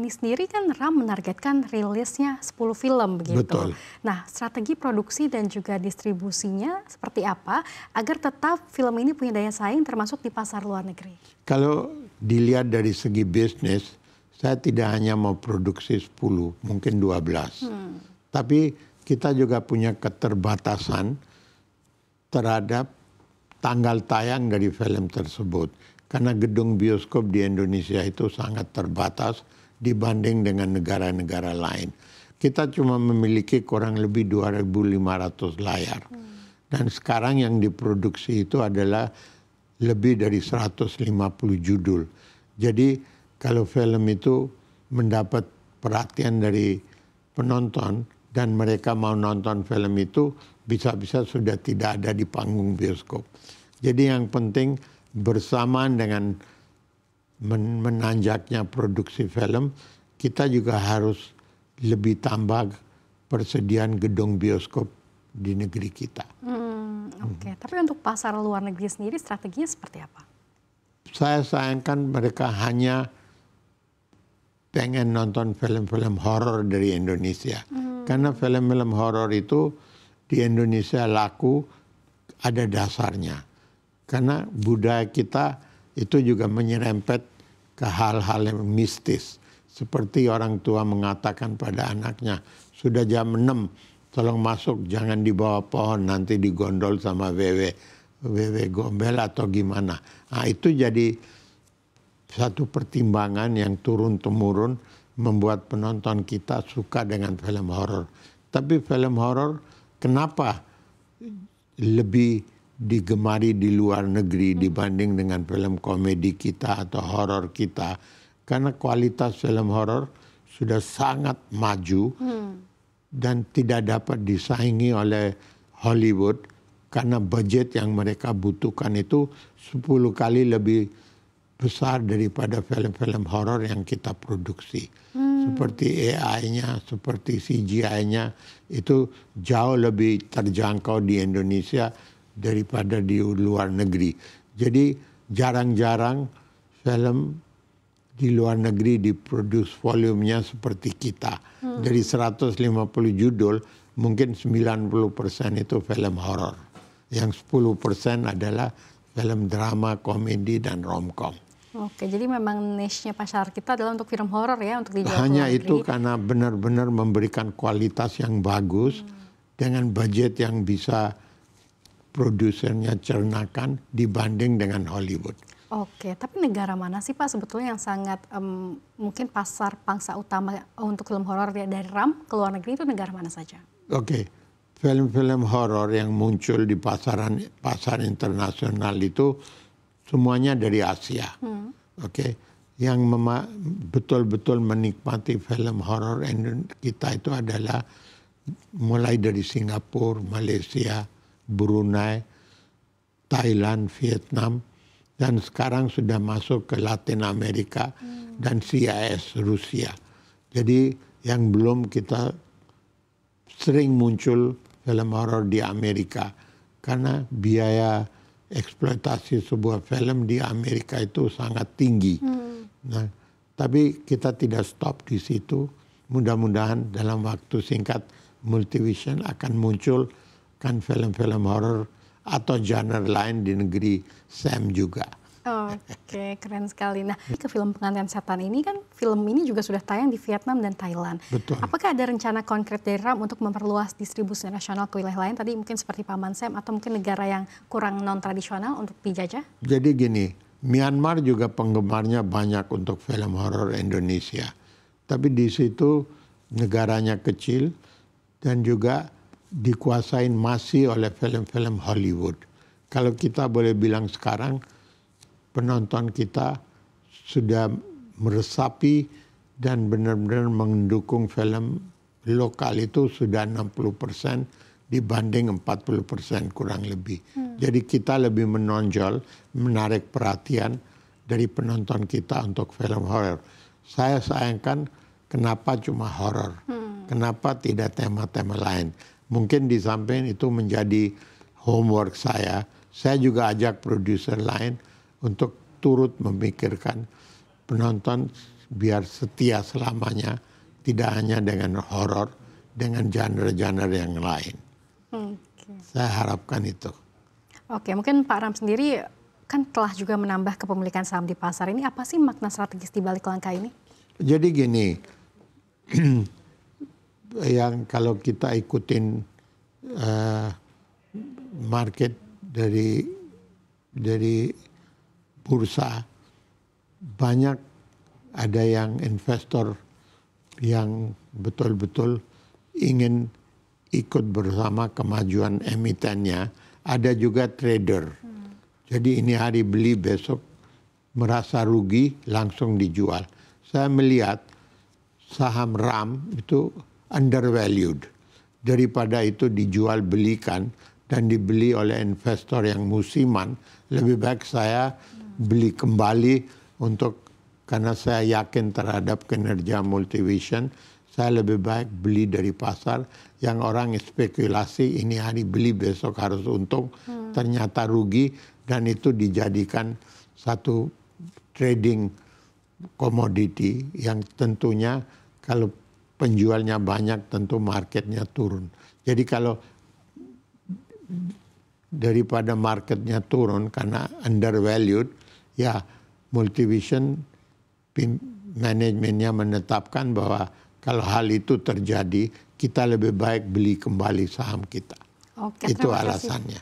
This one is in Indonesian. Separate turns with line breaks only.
ini sendiri kan RAM menargetkan rilisnya 10 film begitu.
Betul.
Nah, strategi produksi dan juga distribusinya seperti apa agar tetap film ini punya daya saing termasuk di pasar luar negeri?
Kalau dilihat dari segi bisnis, saya tidak hanya mau produksi 10, mungkin 12. Tapi kita juga punya keterbatasan terhadap tanggal tayang dari film tersebut. Karena gedung bioskop di Indonesia itu sangat terbatas dibanding dengan negara-negara lain. Kita cuma memiliki kurang lebih 2.500 layar. Dan sekarang yang diproduksi itu adalah lebih dari 150 judul. Jadi kalau film itu mendapat perhatian dari penonton dan mereka mau nonton film itu, bisa-bisa sudah tidak ada di panggung bioskop. Jadi yang penting bersamaan dengan menanjaknya produksi film, kita juga harus lebih tambah persediaan gedung bioskop di negeri kita.
Oke. Tapi untuk pasar luar negeri sendiri strateginya seperti apa?
Saya sayangkan mereka hanya pengen nonton film-film horor dari Indonesia. Karena film-film horor itu di Indonesia laku ada dasarnya. Karena budaya kita itu juga menyerempet ke hal-hal yang mistis. Seperti orang tua mengatakan pada anaknya, sudah jam 6, tolong masuk, jangan di bawah pohon, nanti digondol sama wewe gombel atau gimana. Nah, itu jadi satu pertimbangan yang turun-temurun membuat penonton kita suka dengan film horor. Tapi film horor kenapa lebih digemari di luar negeri dibanding dengan film komedi kita atau horor kita? Karena kualitas film horor sudah sangat maju dan tidak dapat disaingi oleh Hollywood karena budget yang mereka butuhkan itu 10 kali lebih besar daripada film-film horor yang kita produksi. Seperti AI-nya, seperti CGI-nya itu jauh lebih terjangkau di Indonesia daripada di luar negeri. Jadi jarang-jarang film di luar negeri diproduksi volumenya seperti kita. Dari 150 judul, mungkin 90% itu film horor. Yang 10% adalah film drama, komedi, dan romcom.
Oke, jadi memang niche-nya pasar kita adalah untuk film horor ya, untuk dijual
Hanya
ke luar
itu
negeri.
karena benar-benar memberikan kualitas yang bagus dengan budget yang bisa produsernya cernakan dibanding dengan Hollywood.
Oke, tapi negara mana sih Pak sebetulnya yang sangat mungkin pasar pangsa utama untuk film horor dari RAM ke luar negeri itu negara mana saja?
Oke, film-film horor yang muncul di pasar internasional itu semuanya dari Asia. Oke, yang betul-betul menikmati film horor kita itu adalah mulai dari Singapura, Malaysia, Brunei, Thailand, Vietnam, dan sekarang sudah masuk ke Latin Amerika dan CIS Rusia. Jadi yang belum kita sering muncul film horor di Amerika karena biaya eksploitasi sebuah film di Amerika itu sangat tinggi. Nah, tapi kita tidak stop di situ. Mudah-mudahan dalam waktu singkat Multivision akan muncul kan film-film horor atau genre lain di negeri Sam juga.
Oke, keren sekali. Nah, ke film Pengantin Setan ini kan film ini juga sudah tayang di Vietnam dan Thailand.
Betul.
Apakah ada rencana konkret dari RAM untuk memperluas distribusi nasional ke wilayah lain? Tadi mungkin seperti Paman Sam atau mungkin negara yang kurang non-tradisional untuk dijajah?
Jadi gini, Myanmar juga penggemarnya banyak untuk film horor Indonesia. Tapi di situ negaranya kecil dan juga dikuasain masih oleh film-film Hollywood. Kalau kita boleh bilang sekarang, penonton kita sudah meresapi dan benar-benar mendukung film lokal itu sudah 60% dibanding 40% kurang lebih. Jadi kita lebih menonjol, menarik perhatian dari penonton kita untuk film horor. Saya sayangkan kenapa cuma horor, kenapa tidak tema-tema lain. Mungkin di samping itu menjadi homework saya juga ajak produser lain untuk turut memikirkan penonton biar setia selamanya, tidak hanya dengan horor, dengan genre-genre yang lain. Saya harapkan itu.
Oke, mungkin Pak Ram sendiri kan telah juga menambah kepemilikan saham di pasar ini. Apa sih makna strategis di balik langkah ini?
Jadi gini, yang kalau kita ikutin market dari bursa, banyak ada yang investor yang betul-betul ingin ikut bersama kemajuan emitennya. Ada juga trader. Jadi ini hari beli, besok merasa rugi langsung dijual. Saya melihat saham RAM itu undervalued. Daripada itu dijual belikan dan dibeli oleh investor yang musiman, lebih baik saya beli kembali karena saya yakin terhadap kinerja Multivision. Saya lebih baik beli dari pasar yang orang spekulasi ini hari beli besok harus untung, ternyata rugi, dan itu dijadikan satu trading komoditi yang tentunya kalau penjualnya banyak tentu marketnya turun. Jadi kalau daripada marketnya turun karena undervalued, ya Multivision manajemennya menetapkan bahwa kalau hal itu terjadi, kita lebih baik beli kembali saham kita.
Oke,
itu
terima kasih.
alasannya.